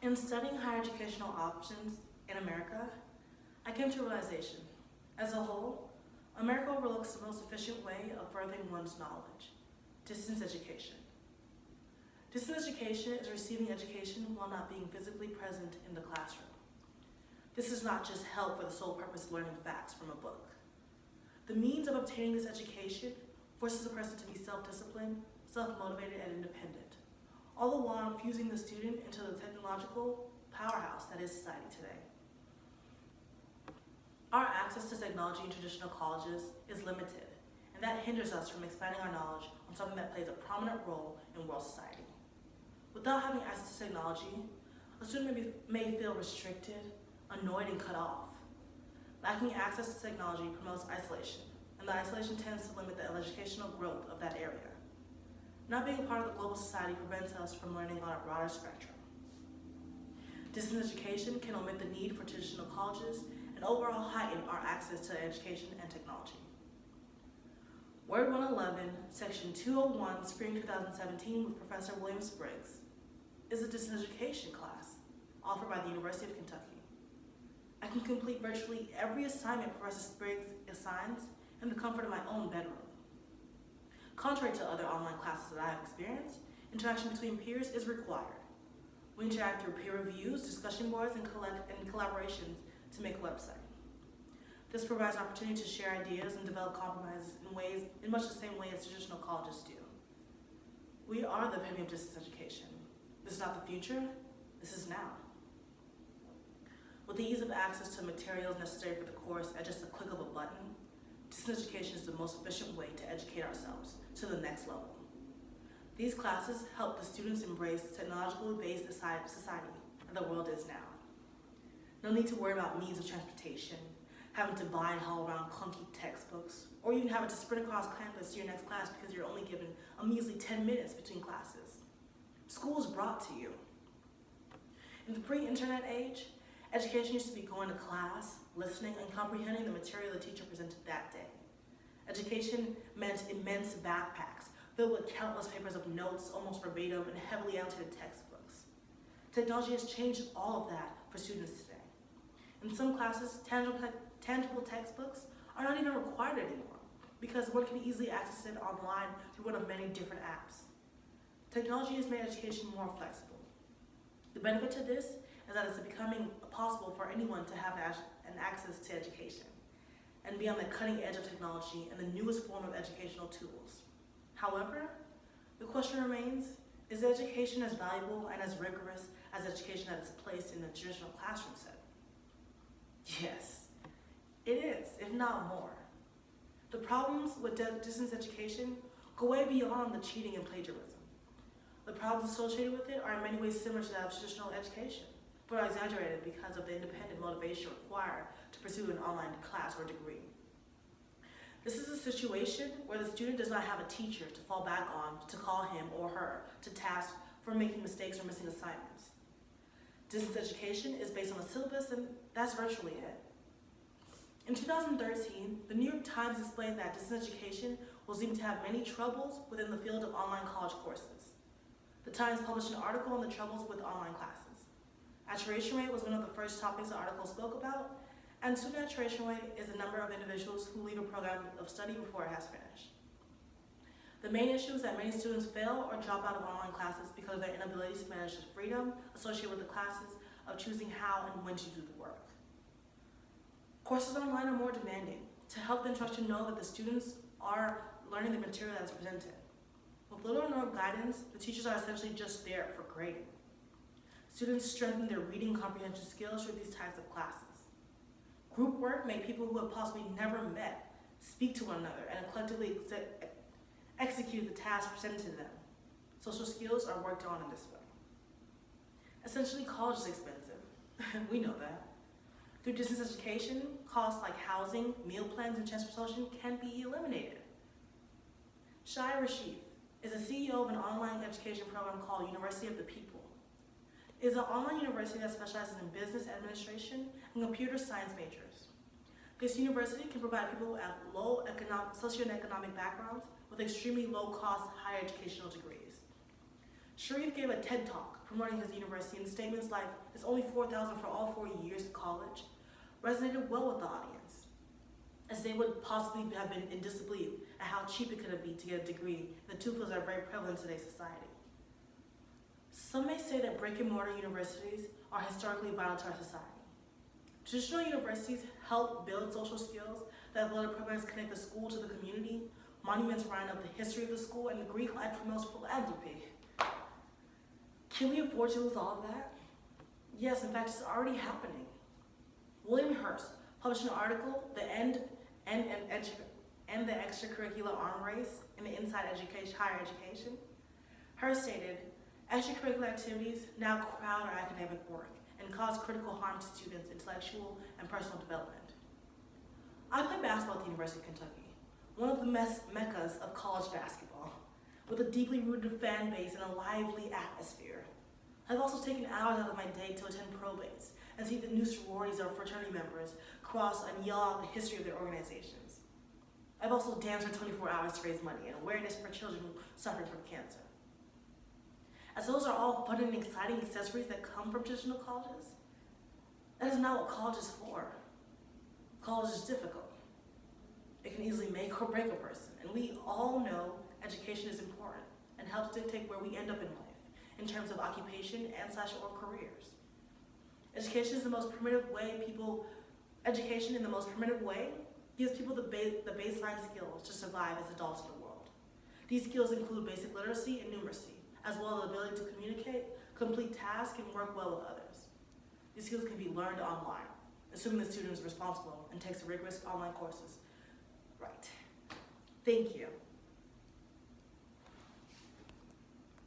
In studying higher educational options in America, I came to a realization. As a whole, America overlooks the most efficient way of furthering one's knowledge: distance education. Distance education is receiving education while not being physically present in the classroom. This is not just help for the sole purpose of learning facts from a book. The means of obtaining this education forces a person to be self-disciplined, self-motivated, and independent, all the while infusing the student into the technological powerhouse that is society today. Our access to technology in traditional colleges is limited, and that hinders us from expanding our knowledge on something that plays a prominent role in world society. Without having access to technology, a student may feel restricted, annoyed, and cut off. Lacking access to technology promotes isolation, and the isolation tends to limit the educational growth of that area. Not being a part of the global society prevents us from learning on a broader spectrum. Distance education can omit the need for traditional colleges and overall heighten our access to education and technology. Word 111, Section 201, Spring 2017 with Professor William Spriggs is a distance education class offered by the University of Kentucky. I can complete virtually every assignment Professor Spriggs assigns in the comfort of my own bedroom. Contrary to other online classes that I have experienced, interaction between peers is required. We interact through peer reviews, discussion boards, and collaborations to make a website. This provides an opportunity to share ideas and develop compromises in much the same way as traditional colleges do. We are the epitome of distance education. This is not the future, this is now. With the ease of access to materials necessary for the course at just a click of a button, distance education is the most efficient way to educate ourselves to the next level. These classes help the students embrace technologically based society that the world is now. No need to worry about means of transportation, having to buy and haul around clunky textbooks, or even having to sprint across campus to your next class because you're only given a measly 10 minutes between classes. School is brought to you. In the pre-internet age, education used to be going to class, listening, and comprehending the material the teacher presented that day. Education meant immense backpacks filled with countless papers of notes, almost verbatim, and heavily annotated textbooks. Technology has changed all of that for students today. In some classes, tangible textbooks are not even required anymore because one can easily access it online through one of many different apps. Technology has made education more flexible. The benefit to this is that it's becoming possible for anyone to have an access to education and be on the cutting edge of technology and the newest form of educational tools. However, the question remains, is education as valuable and as rigorous as education that is placed in the traditional classroom setting? Yes, it is, if not more. The problems with distance education go way beyond the cheating and plagiarism. The problems associated with it are in many ways similar to that of traditional education, but are exaggerated because of the independent motivation required to pursue an online class or degree. This is a situation where the student does not have a teacher to fall back on to call him or her to task for making mistakes or missing assignments. Distance education is based on a syllabus, and that's virtually it. In 2013, the New York Times explained that distance education will seem to have many troubles within the field of online college courses. The Times published an article on the troubles with online classes. Maturation rate was one of the first topics the article spoke about, and student maturation rate is the number of individuals who leave a program of study before it has finished. The main issue is that many students fail or drop out of online classes because of their inability to manage the freedom associated with the classes of choosing how and when to do the work. Courses online are more demanding to help the instructor know that the students are learning the material that is presented. With little or no guidance, the teachers are essentially just there for grading. Students strengthen their reading comprehension skills through these types of classes. Group work made people who have possibly never met speak to one another and collectively execute the task presented to them. Social skills are worked on in this way. Essentially, college is expensive. We know that. Through distance education, costs like housing, meal plans, and transportation can be eliminated. Shai Rashif is the CEO of an online education program called University of the People. It is an online university that specializes in business administration and computer science majors. This university can provide people at low socioeconomic backgrounds with extremely low-cost higher educational degrees. Sharif gave a TED Talk promoting his university, and statements like, "It's only $4,000 for all 4 years of college," resonated well with the audience, as they would possibly have been in disbelief at how cheap it could be to get a degree. The two fields are very prevalent in today's society. Some may say that brick-and-mortar universities are historically vital to our society. Traditional universities help build social skills. The athletic programs connect the school to the community. Monuments remind of the history of the school, and the Greek life promotes philanthropy. Can we afford to lose all of that? Yes, in fact, it's already happening. William Hearst published an article, "The End and the Extracurricular Arm Race in the Inside Higher Education." Hearst stated, "Extracurricular activities now crowd our academic work and cause critical harm to students' intellectual and personal development." I played basketball at the University of Kentucky, one of the meccas of college basketball, with a deeply rooted fan base and a lively atmosphere. I've also taken hours out of my day to attend pro bays and see the new sororities or fraternity members cross and yell out the history of their organizations. I've also danced for 24 hours to raise money and awareness for children suffering from cancer. As those are all fun and exciting accessories that come from traditional colleges, that is not what college is for. College is difficult. It can easily make or break a person, and we all know education is important and helps dictate where we end up in life in terms of occupation and / or careers. Education in the most primitive way gives people the baseline skills to survive as adults in the world. These skills include basic literacy and numeracy, as well as the ability to communicate, complete tasks, and work well with others. These skills can be learned online, assuming the student is responsible and takes rigorous online courses. Right. Thank you.